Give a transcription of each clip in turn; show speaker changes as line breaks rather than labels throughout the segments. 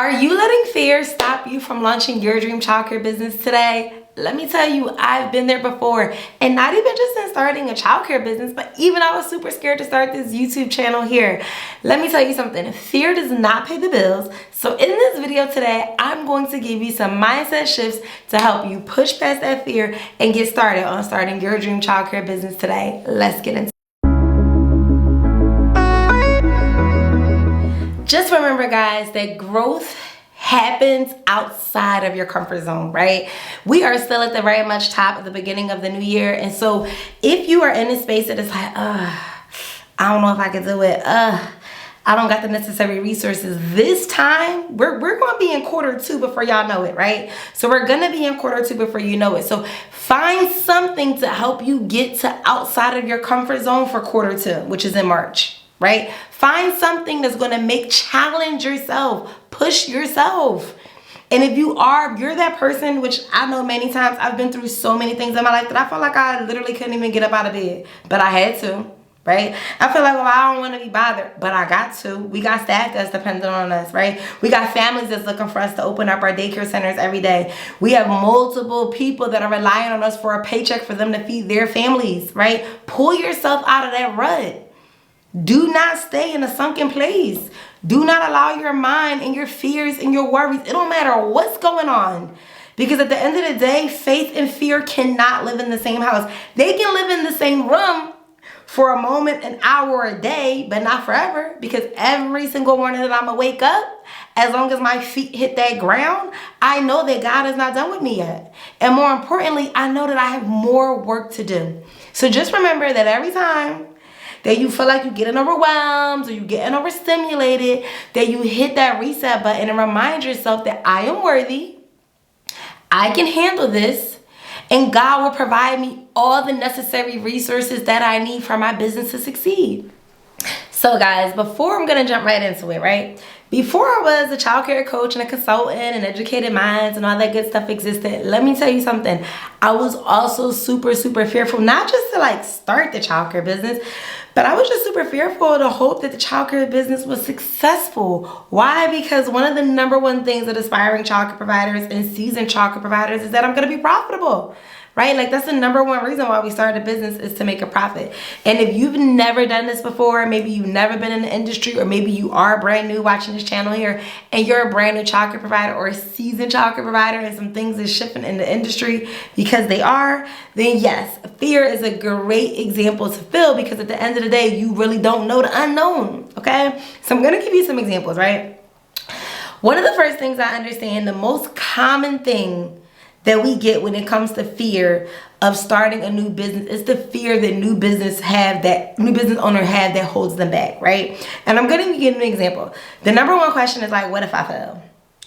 Are you letting fear stop you from launching your dream childcare business today? Let me tell you, I've been there before, and not even just in starting a childcare business, but even I was super scared to start this YouTube channel here. Let me tell you something, fear does not pay the bills. So in this video today, I'm going to give you some mindset shifts to help you push past that fear and get started on starting your dream childcare business today. Let's get into it. Just remember, guys, that growth happens outside of your comfort zone, right? We are still at the very much top of the beginning of the new year. And so if you are in a space that is like, I don't know if I can do it. I don't got the necessary resources. This time, we're going to be in quarter two before y'all know it, right? So we're going to be in quarter two before you know it. So find something to help you get to outside of your comfort zone for quarter two, which is in March. Right? Find something that's going to challenge yourself, push yourself. And if you're that person, which I know many times, I've been through so many things in my life that I felt like I literally couldn't even get up out of bed, but I had to, right? I feel like, well, I don't want to be bothered, but I got to. We got staff that's dependent on us, right? We got families that's looking for us to open up our daycare centers every day. We have multiple people that are relying on us for a paycheck for them to feed their families, right? Pull yourself out of that rut. Do not stay in a sunken place. Do not allow your mind and your fears and your worries. It don't matter what's going on. Because at the end of the day, faith and fear cannot live in the same house. They can live in the same room for a moment, an hour, a day, but not forever. Because every single morning that I'm gonna wake up, as long as my feet hit that ground, I know that God is not done with me yet. And more importantly, I know that I have more work to do. So just remember that every time that you feel like you're getting overwhelmed or you're getting overstimulated, that you hit that reset button and remind yourself that I am worthy, I can handle this, and God will provide me all the necessary resources that I need for my business to succeed. So guys, before I'm gonna jump right into it, right? Before I was a childcare coach and a consultant and educated minds and all that good stuff existed, let me tell you something. I was also super fearful, not just to start the childcare business, but I was just super fearful to hope that the childcare business was successful. Why? Because one of the number one things that aspiring childcare providers and seasoned childcare providers is that I'm gonna be profitable. Right? That's the number one reason why we started a business, is to make a profit. And if you've never done this before, maybe you've never been in the industry, or maybe you are brand new watching this channel here and you're a brand new childcare provider or a seasoned childcare provider and some things is shifting in the industry because they are, then yes, fear is a great example to fill, because at the end of the day, you really don't know the unknown, okay? So I'm gonna give you some examples, right? One of the first things I understand, the most common thing that we get when it comes to fear of starting a new business is the fear that new business owner have that holds them back, right? And I'm going to give an example. The number one question is what if I fail?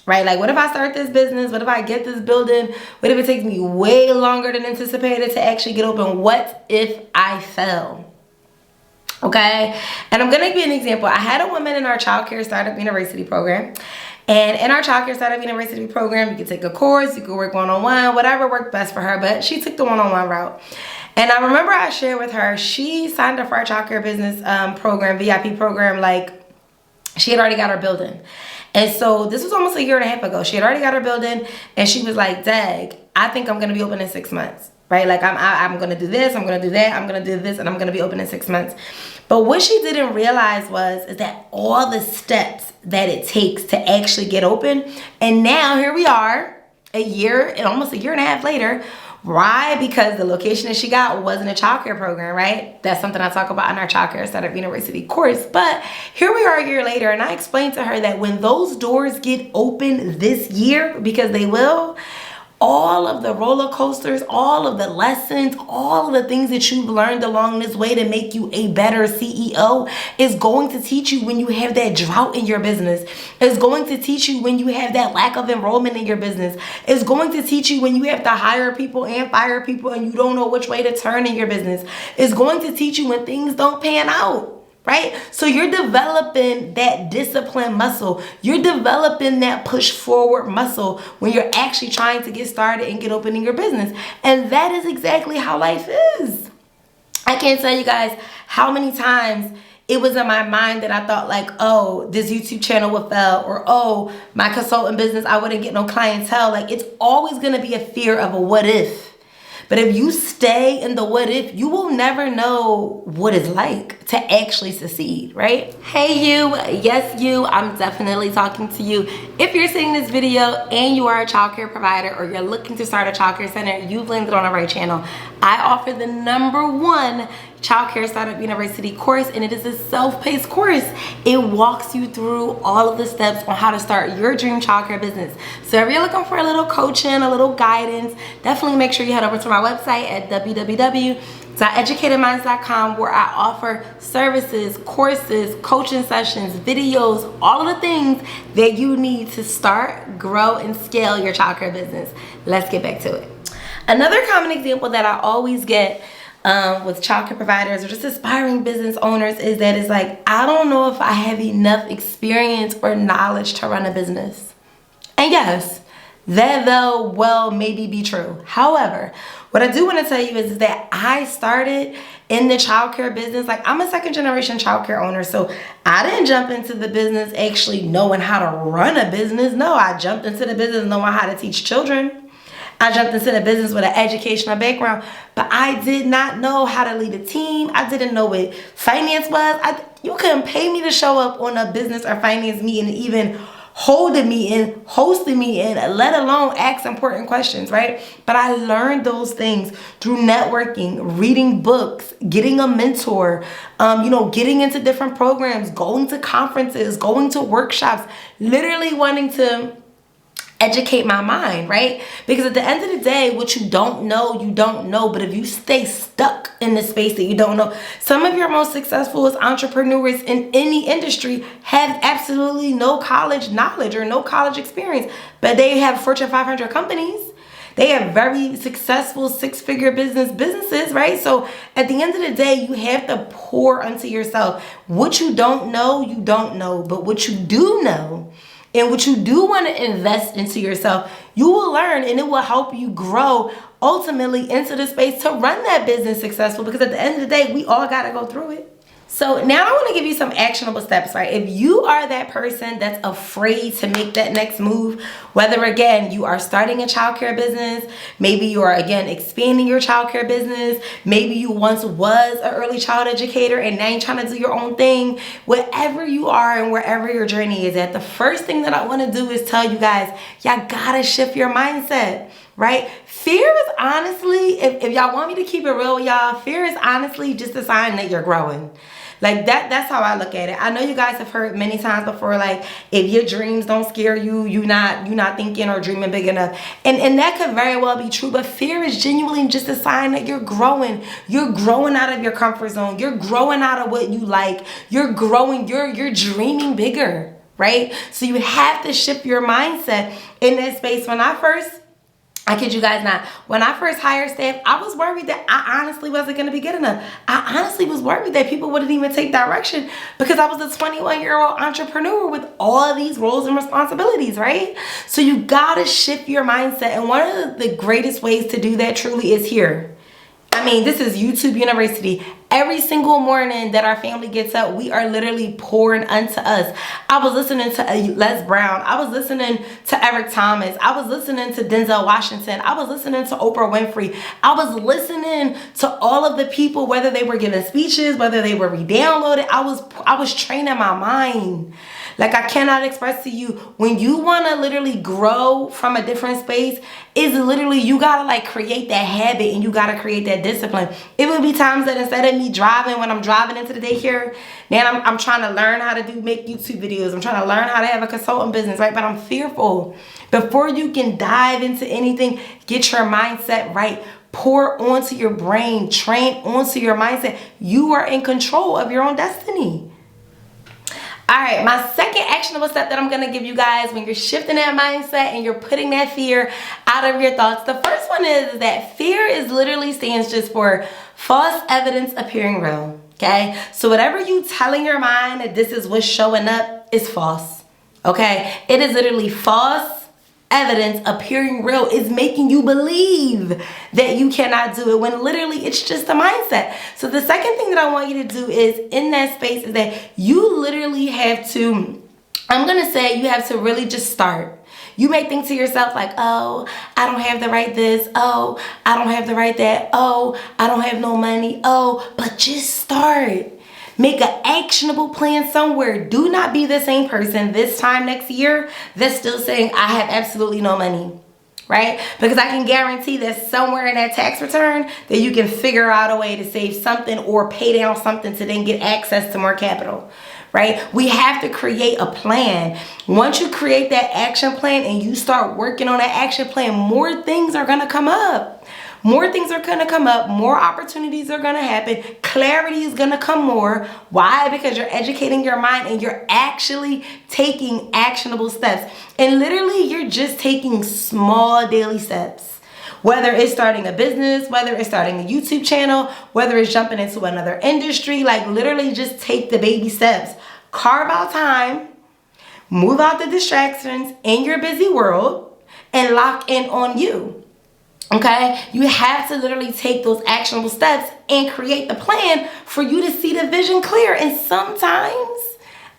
Right? What if I start this business? What if I get this building? What if it takes me way longer than anticipated to actually get open? What if I fail? Okay? And I'm going to give you an example. I had a woman in our childcare startup university program. And in our childcare startup university program, you can take a course, you can work one-on-one, whatever worked best for her, but she took the one-on-one route. And I remember I shared with her, she signed up for our childcare business program, VIP program, she had already got her building. And so this was almost a year and a half ago. She had already got her building, and she was like, Dag, I think I'm gonna be open in 6 months, right? I'm gonna do this, I'm gonna do that, I'm gonna do this, and I'm gonna be open in 6 months. But what she didn't realize is that all the steps that it takes to actually get open. And now here we are, almost a year and a half later. Why? Because the location that she got wasn't a childcare program, right? That's something I talk about in our childcare startup university course. But here we are a year later, and I explained to her that when those doors get open this year, because they will, all of the roller coasters, all of the lessons, all of the things that you've learned along this way to make you a better CEO is going to teach you when you have that drought in your business. It's going to teach you when you have that lack of enrollment in your business. It's going to teach you when you have to hire people and fire people and you don't know which way to turn in your business. It's going to teach you when things don't pan out. Right? So you're developing that discipline muscle. You're developing that push forward muscle when you're actually trying to get started and get open in your business. And that is exactly how life is. I can't tell you guys how many times it was in my mind that I thought like, oh, this YouTube channel would fail, or oh, my consulting business, I wouldn't get no clientele. Like, it's always going to be a fear of a what if. But if you stay in the what if, you will never know what it's like to actually succeed, right? Hey you, yes you, I'm definitely talking to you. If you're seeing this video and you are a childcare provider or you're looking to start a childcare center, you've landed on the right channel. I offer the #1 Childcare Startup University course, and it is a self-paced course. It walks you through all of the steps on how to start your dream childcare business. So if you're looking for a little coaching, a little guidance, definitely make sure you head over to my website at www.educatedminds.com, where I offer services, courses, coaching sessions, videos, all of the things that you need to start, grow, and scale your childcare business. Let's get back to it. Another common example that I always get with childcare providers or just aspiring business owners is that it's like, I don't know if I have enough experience or knowledge to run a business. And yes, that though well maybe be true. However, what I do want to tell you is that I started in the childcare business. Like, I'm a 2nd generation childcare owner, so I didn't jump into the business actually knowing how to run a business. No, I jumped into the business knowing how to teach children. I jumped into the business with an educational background, but I did not know how to lead a team. I didn't know what finance was. You couldn't pay me to show up on a business or finance meeting, even hold a meeting, host a meeting, let alone ask important questions, right? But I learned those things through networking, reading books, getting a mentor, getting into different programs, going to conferences, going to workshops, literally wanting to educate my mind, right? Because at the end of the day, what you don't know, you don't know. But if you stay stuck in the space that you don't know, some of your most successful entrepreneurs in any industry have absolutely no college knowledge or no college experience, but they have Fortune 500 companies. They have very successful 6-figure businesses, right? So at the end of the day, you have to pour unto yourself. What you don't know, you don't know. But what you do know, and what you do want to invest into yourself, you will learn, and it will help you grow ultimately into the space to run that business successful, because at the end of the day, we all got to go through it. So now I want to give you some actionable steps, right? If you are that person that's afraid to make that next move, whether again, you are starting a childcare business, maybe you are again expanding your childcare business, maybe you once was an early child educator and now you're trying to do your own thing, wherever you are and wherever your journey is at, the first thing that I want to do is tell you guys, y'all gotta shift your mindset. Right? Fear is honestly, if y'all want me to keep it real with y'all, fear is honestly just a sign that you're growing. Like that's how I look at it. I know you guys have heard many times before, like, if your dreams don't scare you, you're not thinking or dreaming big enough. And that could very well be true, but fear is genuinely just a sign that you're growing. You're growing out of your comfort zone. You're growing out of what you like. You're growing, you're dreaming bigger, right? So you have to shift your mindset in that space. I kid you guys not, when I first hired staff, I was worried that I honestly wasn't going to be good enough. I honestly was worried that people wouldn't even take direction, because I was a 21-year-old entrepreneur with all of these roles and responsibilities, right? So you got to shift your mindset. And one of the greatest ways to do that truly is here. I mean, this is YouTube University. Every single morning that our family gets up, we are literally pouring unto us. I was listening to Les Brown. I was listening to Eric Thomas. I was listening to Denzel Washington. I was listening to Oprah Winfrey. I was listening to all of the people, whether they were giving speeches, whether they were re-downloaded. I was training my mind. Like, I cannot express to you, when you want to literally grow from a different space, is literally, you got to like create that habit and you got to create that discipline. It would be times that instead of me driving, when I'm driving into the daycare, now I'm trying to learn how to make YouTube videos. I'm trying to learn how to have a consulting business, right? But I'm fearful. Before you can dive into anything, get your mindset right. Pour onto your brain, train onto your mindset. You are in control of your own destiny. All right, my second actionable step that I'm going to give you guys when you're shifting that mindset and you're putting that fear out of your thoughts. The first one is that fear is literally stands just for false evidence appearing real, okay? So whatever you telling your mind that this is what's showing up is false, okay? It is literally false evidence appearing real is making you believe that you cannot do it, when literally it's just a mindset. So the second thing that I want you to do is, in that space, is that you literally have to, I'm gonna say, you have to really just start. You may think to yourself like, oh, I don't have the right this. Oh, I don't have the right that. Oh, I don't have no money. Oh, but just start. Make an actionable plan somewhere. Do not be the same person this time next year that's still saying, I have absolutely no money, right? Because I can guarantee that somewhere in that tax return that you can figure out a way to save something or pay down something to then get access to more capital, right? We have to create a plan. Once you create that action plan and you start working on that action plan, more things are gonna come up. More things are gonna come up, more opportunities are gonna happen, clarity is gonna come more. Why? Because you're educating your mind and you're actually taking actionable steps. And literally, you're just taking small daily steps. Whether it's starting a business, whether it's starting a YouTube channel, whether it's jumping into another industry, like literally just take the baby steps. Carve out time, move out the distractions in your busy world, and lock in on you. Okay, you have to literally take those actionable steps and create the plan for you to see the vision clear. And sometimes,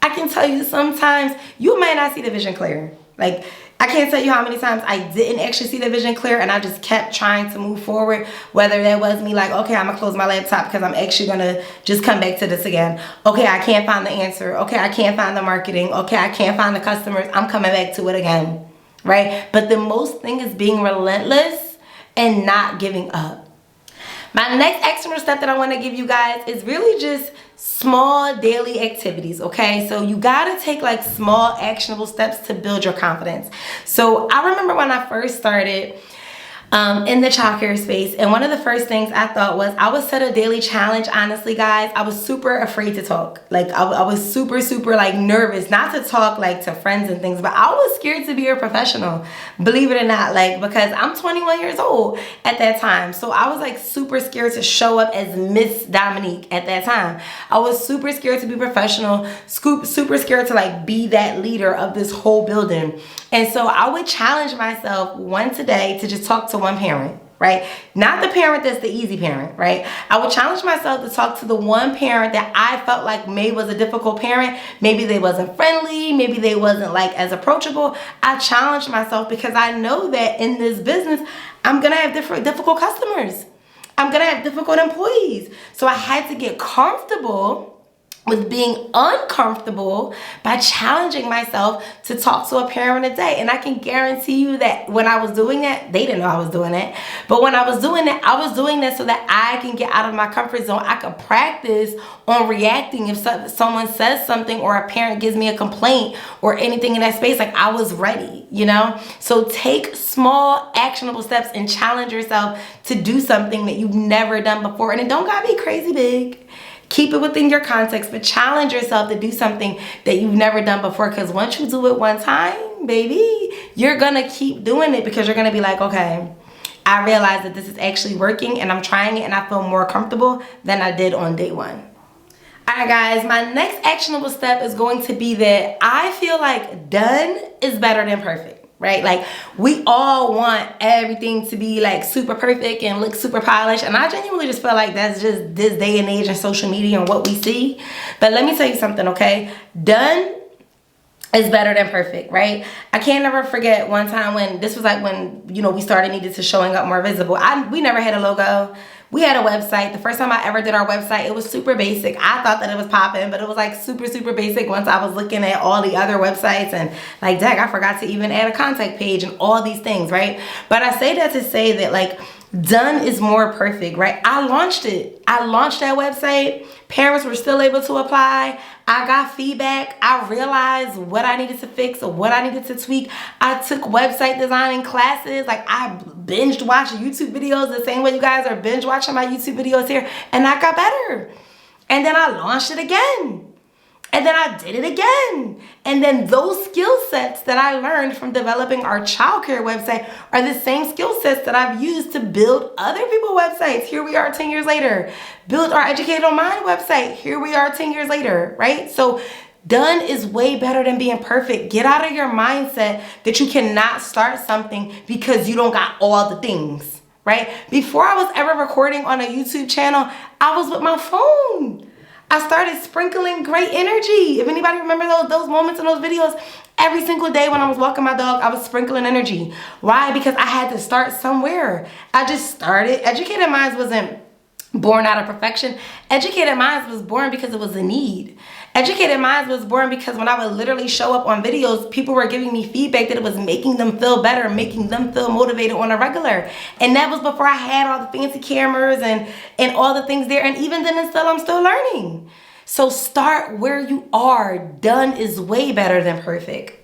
I can tell you, sometimes you might not see the vision clear. Like, I can't tell you how many times I didn't actually see the vision clear and I just kept trying to move forward. Whether that was me like, okay, I'm gonna close my laptop because I'm actually gonna just come back to this again. Okay, I can't find the answer. Okay, I can't find the marketing. Okay, I can't find the customers. I'm coming back to it again, right? But the most thing is being relentless and not giving up. My next actionable step that I want to give you guys is really just small daily activities, okay? So you gotta take like small actionable steps to build your confidence. So I remember when I first started in the childcare space, and one of the first things I thought was I would set a daily challenge. Honestly, guys, I was super afraid to talk. Like I was super like nervous not to talk like to friends and things, but I was scared to be a professional, believe it or not, like because I'm 21 years old at that time. So I was like super scared to show up as Miss Dominique at that time. I was super scared to be professional, super scared to like be that leader of this whole building. And so I would challenge myself once a day to just talk to one parent, right? Not the parent that's the easy parent, right? I would challenge myself to talk to the one parent that I felt like maybe was a difficult parent. Maybe they wasn't friendly. Maybe they wasn't like as approachable. I challenged myself because I know that in this business, I'm going to have difficult customers. I'm going to have difficult employees. So I had to get comfortable with being uncomfortable by challenging myself to talk to a parent a day. And I can guarantee you that when I was doing that, they didn't know I was doing it. But when I was doing that, I was doing that so that I can get out of my comfort zone. I could practice on reacting if someone says something or a parent gives me a complaint or anything in that space, like I was ready, you know? So take small actionable steps and challenge yourself to do something that you've never done before. And it don't gotta be crazy big. Keep it within your context, but challenge yourself to do something that you've never done before. Because once you do it one time, baby, you're gonna keep doing it because you're gonna be like, okay, I realize that this is actually working and I'm trying it and I feel more comfortable than I did on day one. All right, guys, my next actionable step is going to be that I feel like done is better than perfect. Right? Like we all want everything to be like super perfect and look super polished. And I genuinely just feel like that's just this day and age and social media and what we see. But let me tell you something, okay? Done is better than perfect, right? I can't never forget one time when this was like when, you know, we started needed to showing up more visible. We never had a logo. We had a website. The first time I ever did our website, it was super basic. I thought that it was popping, but it was like super basic once I was looking at all the other websites and like, dang, I forgot to even add a contact page and all these things, right? But I say that to say that like done is more perfect, right? I launched it. I launched that website. Parents were still able to apply. I got feedback. I realized what I needed to fix or what I needed to tweak. I took website designing classes. Like I binged watched YouTube videos the same way you guys are binge watching my YouTube videos here. And I got better. And then I launched it again. And then I did it again. And then those skill sets that I learned from developing our childcare website are the same skill sets that I've used to build other people's websites. Here we are 10 years later. Build our Educated on Mind website. Here we are 10 years later, right? So Done is way better than being perfect. Get out of your mindset that you cannot start something because you don't got all the things, right? Before I was ever recording on a YouTube channel, I was with my phone. I started sprinkling great energy. If anybody remember those moments in those videos, every single day when I was walking my dog, I was sprinkling energy. Why? Because I had to start somewhere. I just started. Educated Minds wasn't born out of perfection. Educated Minds was born because it was a need. Educated Minds was born because when I would literally show up on videos, people were giving me feedback that it was making them feel better, making them feel motivated on a regular. And that was before I had all the fancy cameras and all the things there. And even then and still, I'm still learning. So start where you are. Done is way better than perfect.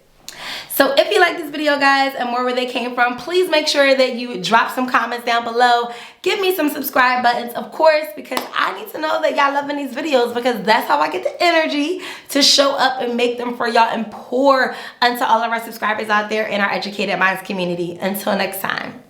So if you like this video, guys, and more where they came from, please make sure that you drop some comments down below. Give me some subscribe buttons, of course, because I need to know that y'all loving these videos, because that's how I get the energy to show up and make them for y'all and pour unto all of our subscribers out there in our Educated Minds community. Until next time.